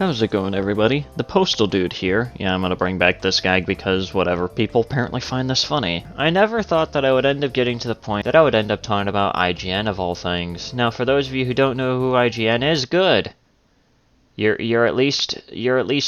How's it going, everybody? The Postal dude here. Yeah, I'm gonna bring back this gag because whatever, people apparently find this funny. I never thought that I would end up getting to the point that I would end up talking about IGN of all things. Now, for those of you who don't know who IGN is, good. You're at least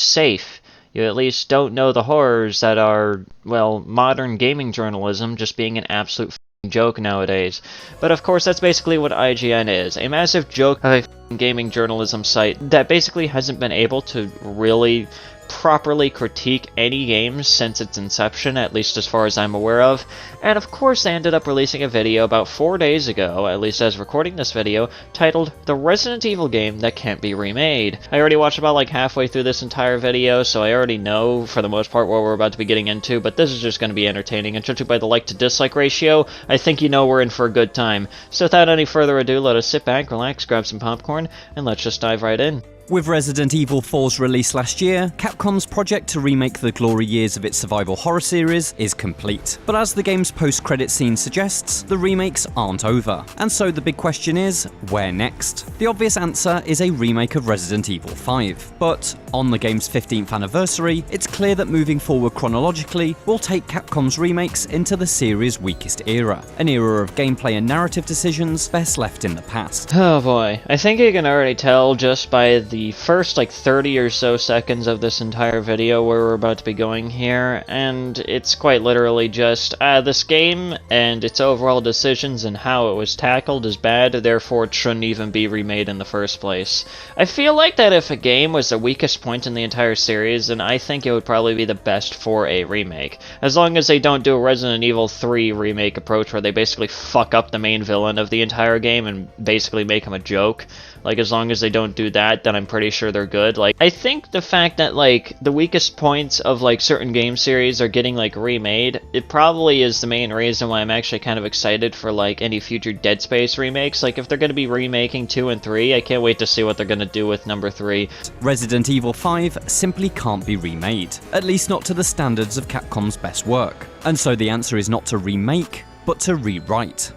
safe. You at least don't know the horrors that are, well, modern gaming journalism just being an absolute joke nowadays. But of course, that's basically what IGN is. A massive joke of a gaming journalism site that basically hasn't been able to really properly critique any games since its inception, at least as far as I'm aware of. And of course, they ended up releasing a video about 4 days ago, at least as recording this video, titled The Resident Evil Game That Can't Be Remade. I already watched about like halfway through this entire video, so I already know for the most part what we're about to be getting into, but this is just going to be entertaining, and judging by the like to dislike ratio, I think you know we're in for a good time. So without any further ado, let us sit back, relax, grab some popcorn, and let's just dive right in. With Resident Evil 4's release last year, Capcom's project to remake the glory years of its survival horror series is complete. But as the game's post-credit scene suggests, the remakes aren't over. And so the big question is, where next? The obvious answer is a remake of Resident Evil 5. But on the game's 15th anniversary, it's clear that moving forward chronologically will take Capcom's remakes into the series' weakest era. An era of gameplay and narrative decisions best left in the past. Oh boy, I think you can already tell just by the first like 30 or so seconds of this entire video where we're about to be going here, and it's quite literally just, this game and its overall decisions and how it was tackled is bad, therefore it shouldn't even be remade in the first place. I feel like that if a game was the weakest point in the entire series, then I think it would probably be the best for a remake. As long as they don't do a Resident Evil 3 remake approach where they basically fuck up the main villain of the entire game and basically make him a joke. Like, as long as they don't do that, then I'm pretty sure they're good. Like, I think the fact that, like, the weakest points of, like, certain game series are getting, like, remade, it probably is the main reason why I'm actually kind of excited for, like, any future Dead Space remakes. Like, if they're gonna be remaking 2 and 3, I can't wait to see what they're gonna do with number 3. Resident Evil 5 simply can't be remade, at least not to the standards of Capcom's best work. And so the answer is not to remake, but to rewrite.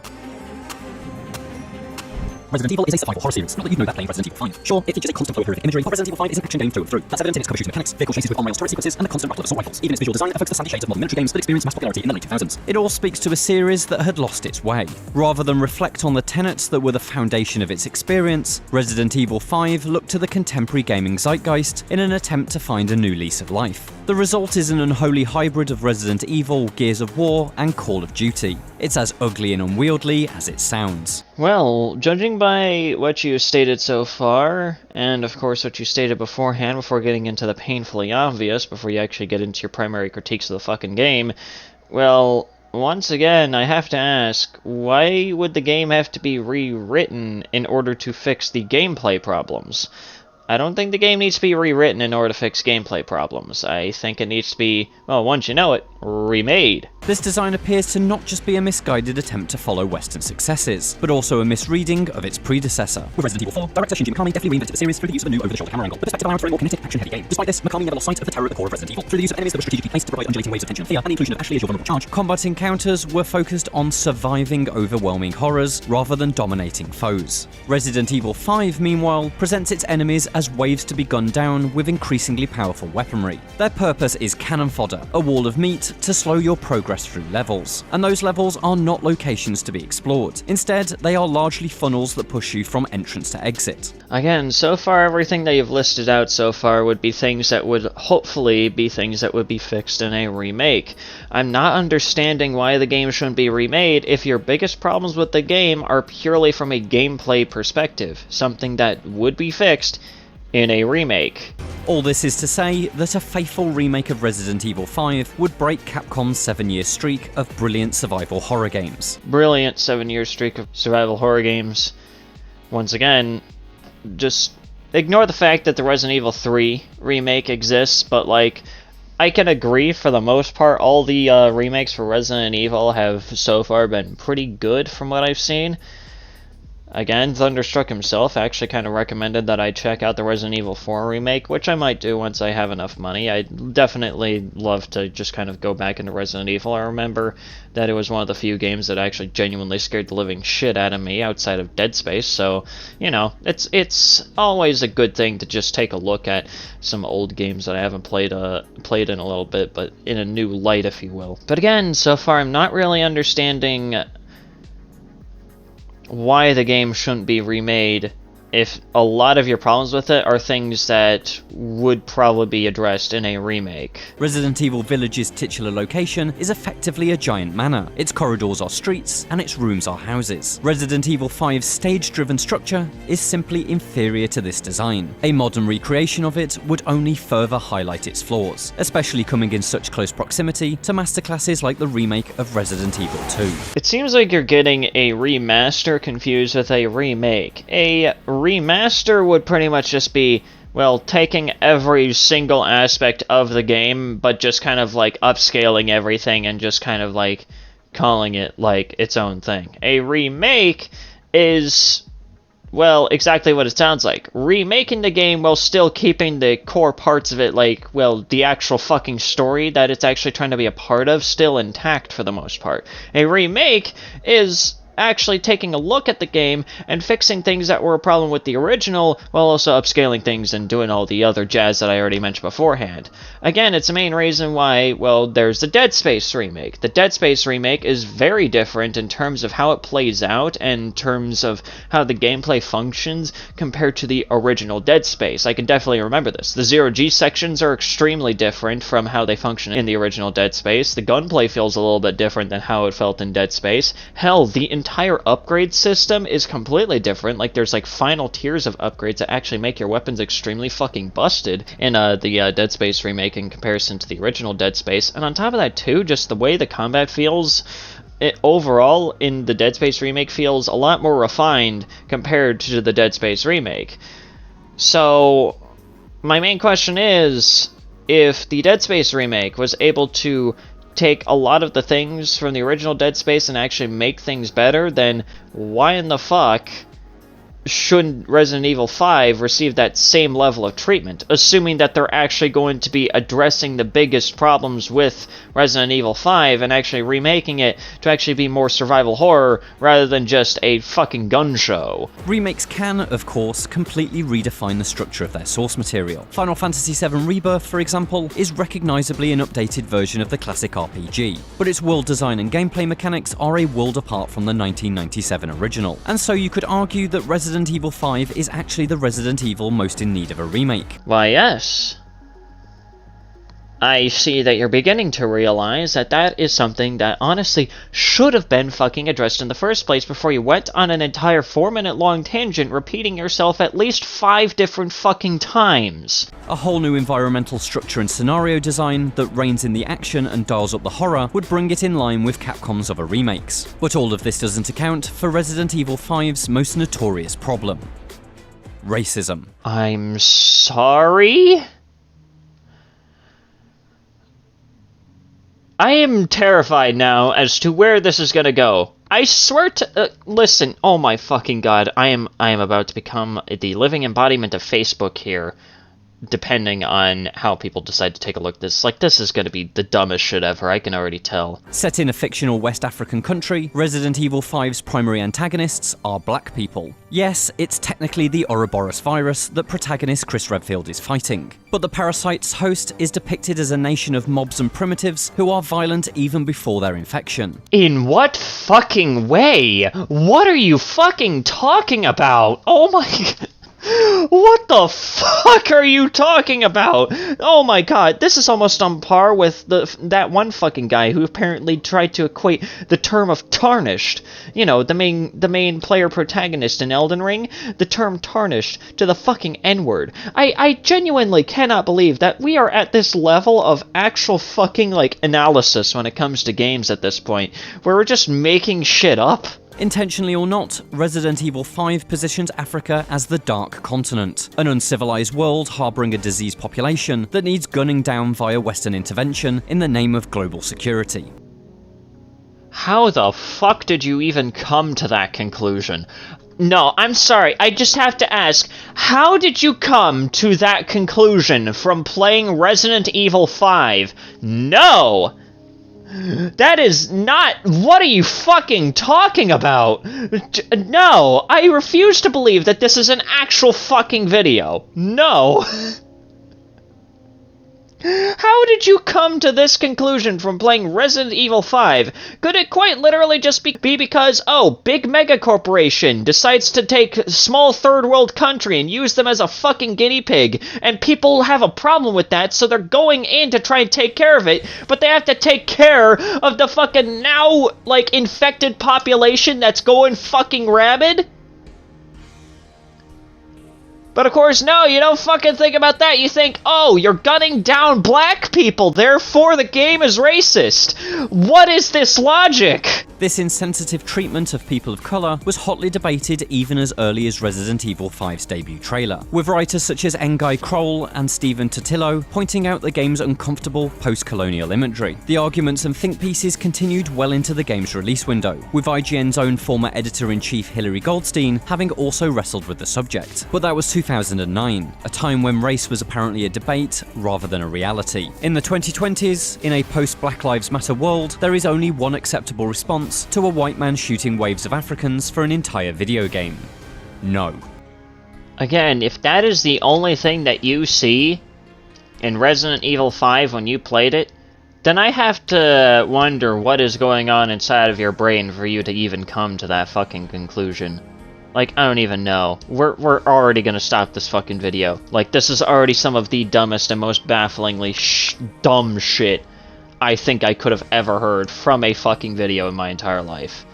Resident Evil is a survival horror series. Not that you'd know that playing Resident Evil 5. Sure, it features a constant flow of horrific imagery, but Resident Evil 5 is an action game through and through. That's evident in its cover shooting mechanics, vehicle chases with on-rails turret sequences, and the constant battle of assault rifles. Even its visual design evokes the sandy shades of modern military games that experienced mass popularity in the late 2000s. It all speaks to a series that had lost its way. Rather than reflect on the tenets that were the foundation of its experience, Resident Evil 5 looked to the contemporary gaming zeitgeist in an attempt to find a new lease of life. The result is an unholy hybrid of Resident Evil, Gears of War, and Call of Duty. It's as ugly and unwieldy as it sounds. Well, judging by what you stated so far, and of course what you stated beforehand before getting into the painfully obvious, before you actually get into your primary critiques of the fucking game, well, once again, I have to ask, why would the game have to be rewritten in order to fix the gameplay problems? I don't think the game needs to be rewritten in order to fix gameplay problems. I think it needs to be, well, once you know it, remade. This design appears to not just be a misguided attempt to follow Western successes, but also a misreading of its predecessor. With Resident Evil 4, director Shinji Mikami definitely reinvented the series through the use of a new over-the-shoulder camera angle. The perspective allows for a more kinetic, action-heavy game. Despite this, Mikami never lost sight of the terror at the core of Resident Evil. Through the use of enemies that were strategically placed to provide undulating waves of tension and fear, and the inclusion of Ashley as your vulnerable charge. Combat encounters were focused on surviving overwhelming horrors rather than dominating foes. Resident Evil 5, meanwhile, presents its enemies as waves to be gunned down with increasingly powerful weaponry. Their purpose is cannon fodder, a wall of meat to slow your progress through levels. And those levels are not locations to be explored. Instead, they are largely funnels that push you from entrance to exit. Again, so far everything that you've listed out so far would be things that would hopefully be things that would be fixed in a remake. I'm not understanding why the game shouldn't be remade if your biggest problems with the game are purely from a gameplay perspective, something that would be fixed in a remake. All this is to say that a faithful remake of Resident Evil 5 would break Capcom's 7-year streak of brilliant survival horror games. Brilliant 7-year streak of survival horror games. Once again, just ignore the fact that the Resident Evil 3 remake exists, but like, I can agree for the most part all the remakes for Resident Evil have so far been pretty good from what I've seen. Again, Thunderstruck himself actually kind of recommended that I check out the Resident Evil 4 remake, which I might do once I have enough money. I'd definitely love to just kind of go back into Resident Evil. I remember that it was one of the few games that actually genuinely scared the living shit out of me outside of Dead Space, so, you know, it's always a good thing to just take a look at some old games that I haven't played in a little bit, but in a new light, if you will. But again, so far I'm not really understanding why the game shouldn't be remade if a lot of your problems with it are things that would probably be addressed in a remake. Resident Evil Village's titular location is effectively a giant manor. Its corridors are streets, and its rooms are houses. Resident Evil 5's stage-driven structure is simply inferior to this design. A modern recreation of it would only further highlight its flaws, especially coming in such close proximity to masterclasses like the remake of Resident Evil 2. It seems like you're getting a remaster confused with a remake. A remaster would pretty much just be, well, taking every single aspect of the game, but just kind of like upscaling everything and just kind of like calling it like its own thing. A remake is, well, exactly what it sounds like. Remaking the game while still keeping the core parts of it, like, well, the actual fucking story that it's actually trying to be a part of, still intact for the most part. A remake is actually taking a look at the game and fixing things that were a problem with the original, while also upscaling things and doing all the other jazz that I already mentioned beforehand. Again, it's the main reason why, well, there's the Dead Space remake. The Dead Space remake is very different in terms of how it plays out and in terms of how the gameplay functions compared to the original Dead Space. I can definitely remember this. The Zero-G sections are extremely different from how they function in the original Dead Space. The gunplay feels a little bit different than how it felt in Dead Space. Hell, the entire upgrade system is completely different. Like, there's like final tiers of upgrades that actually make your weapons extremely fucking busted in the Dead Space remake in comparison to the original Dead Space. And on top of that too, just the way the combat feels, it overall in the Dead Space remake feels a lot more refined compared to the Dead Space remake. So my main question is, if the Dead Space remake was able to take a lot of the things from the original Dead Space and actually make things better, then why in the fuck shouldn't Resident Evil 5 receive that same level of treatment, assuming that they're actually going to be addressing the biggest problems with Resident Evil 5 and actually remaking it to actually be more survival horror rather than just a fucking gun show? Remakes can, of course, completely redefine the structure of their source material. Final Fantasy VII Rebirth, for example, is recognisably an updated version of the classic RPG, but its world design and gameplay mechanics are a world apart from the 1997 original, and so you could argue that Resident Evil 5 is actually the Resident Evil most in need of a remake. Why, yes. I see that you're beginning to realize that that is something that honestly should have been fucking addressed in the first place before you went on an entire 4-minute long tangent repeating yourself at least 5 different fucking times. A whole new environmental structure and scenario design that reins in the action and dials up the horror would bring it in line with Capcom's other remakes. But all of this doesn't account for Resident Evil 5's most notorious problem: racism. I'm sorry? I am terrified now as to where this is gonna go. I swear to listen, oh my fucking god, I am about to become the living embodiment of Facebook here, depending on how people decide to take a look at this. Like, this is gonna be the dumbest shit ever, I can already tell. Set in a fictional West African country, Resident Evil 5's primary antagonists are black people. Yes, it's technically the Ouroboros virus that protagonist Chris Redfield is fighting, but the parasite's host is depicted as a nation of mobs and primitives who are violent even before their infection. In what fucking way? What are you fucking talking about? Oh my god. What the fuck are you talking about? Oh my god, this is almost on par with that one fucking guy who apparently tried to equate the term of tarnished, you know, the main player protagonist in Elden Ring, the term tarnished, to the fucking N-word. I genuinely cannot believe that we are at this level of actual fucking, like, analysis when it comes to games at this point, where we're just making shit up. Intentionally or not, Resident Evil 5 positions Africa as the Dark Continent, an uncivilized world harboring a diseased population that needs gunning down via Western intervention in the name of global security. How the fuck did you even come to that conclusion? No, I'm sorry. I just have to ask, how did you come to that conclusion from playing Resident Evil 5? No! That is not... What are you fucking talking about? No, I refuse to believe that this is an actual fucking video. No. How did you come to this conclusion from playing Resident Evil 5? Could it quite literally just be because, oh, big mega corporation decides to take small third world country and use them as a fucking guinea pig, and people have a problem with that, so they're going in to try and take care of it, but they have to take care of the fucking now, like, infected population that's going fucking rabid? But of course, no, you don't fucking think about that. You think, oh, you're gunning down black people, therefore the game is racist. What is this logic? This insensitive treatment of people of colour was hotly debated even as early as Resident Evil 5's debut trailer, with writers such as Ngai Kroll and Stephen Totillo pointing out the game's uncomfortable post-colonial imagery. The arguments and think pieces continued well into the game's release window, with IGN's own former editor-in-chief Hilary Goldstein having also wrestled with the subject. But that was 2009, a time when race was apparently a debate rather than a reality. In the 2020s, in a post-Black Lives Matter world, there is only one acceptable response to a white man shooting waves of Africans for an entire video game. No. Again, if that is the only thing that you see in Resident Evil 5 when you played it, then I have to wonder what is going on inside of your brain for you to even come to that fucking conclusion. Like, I don't even know. We're already gonna stop this fucking video. Like, this is already some of the dumbest and most bafflingly dumb shit I think I could have ever heard from a fucking video in my entire life.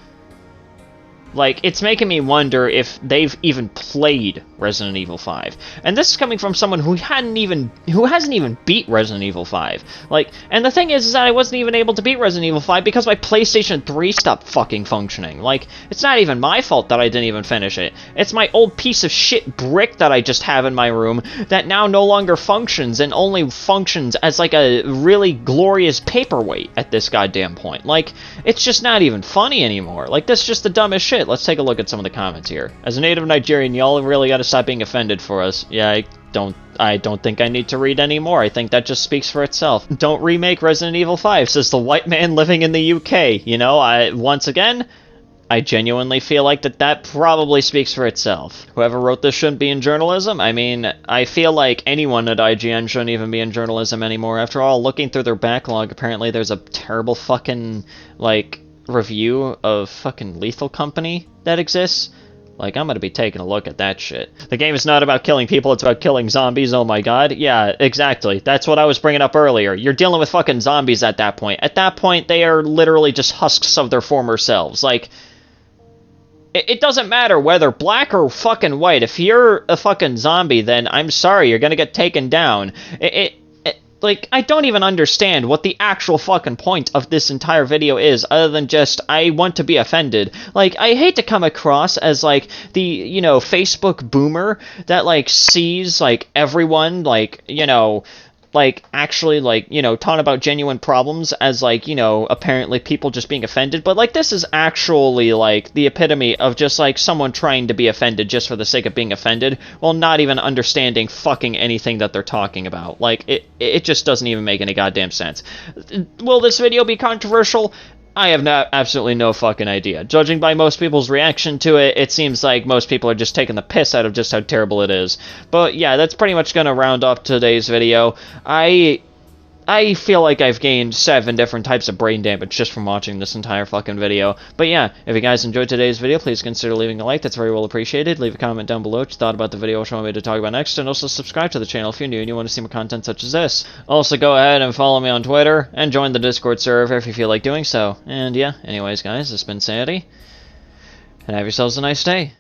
Like, it's making me wonder if they've even played Resident Evil 5. And this is coming from someone who hasn't even beat Resident Evil 5. Like, and the thing is that I wasn't even able to beat Resident Evil 5 because my PlayStation 3 stopped fucking functioning. Like, it's not even my fault that I didn't even finish it. It's my old piece of shit brick that I just have in my room that now no longer functions and only functions as like a really glorious paperweight at this goddamn point. Like, it's just not even funny anymore. Like, this is just the dumbest shit. Let's take a look at some of the comments here. As a native Nigerian, y'all really gotta stop being offended for us. Yeah, I don't think I need to read any more. I think that just speaks for itself. Don't remake Resident Evil 5, says the white man living in the UK. You know, once again, I genuinely feel like that probably speaks for itself. Whoever wrote this shouldn't be in journalism. I mean, I feel like anyone at IGN shouldn't even be in journalism anymore. After all, looking through their backlog, apparently there's a terrible fucking, like, review of fucking Lethal Company that exists. Like, I'm gonna be taking a look at that shit. The game is not about killing people, it's about killing zombies, oh my god. Yeah, exactly. That's what I was bringing up earlier. You're dealing with fucking zombies at that point. At that point, they are literally just husks of their former selves. Like, it doesn't matter whether black or fucking white. If you're a fucking zombie, then I'm sorry, you're gonna get taken down. Like, I don't even understand what the actual fucking point of this entire video is, other than just, I want to be offended. Like, I hate to come across as, like, the, you know, Facebook boomer that, like, sees, like, everyone, like, you know, like, actually, like, you know, talking about genuine problems as, like, you know, apparently people just being offended, but, like, this is actually, like, the epitome of just, like, someone trying to be offended just for the sake of being offended, while not even understanding fucking anything that they're talking about. Like, it just doesn't even make any goddamn sense. Will this video be controversial? I have absolutely no fucking idea. Judging by most people's reaction to it, it seems like most people are just taking the piss out of just how terrible it is. But yeah, that's pretty much gonna round up today's video. I feel like I've gained 7 different types of brain damage just from watching this entire fucking video. But yeah, if you guys enjoyed today's video, please consider leaving a like. That's very well appreciated. Leave a comment down below what you thought about the video, what you want me to talk about next, and also subscribe to the channel if you're new and you want to see more content such as this. Also, go ahead and follow me on Twitter, and join the Discord server if you feel like doing so. And yeah, anyways guys, this has been Sandy, and have yourselves a nice day.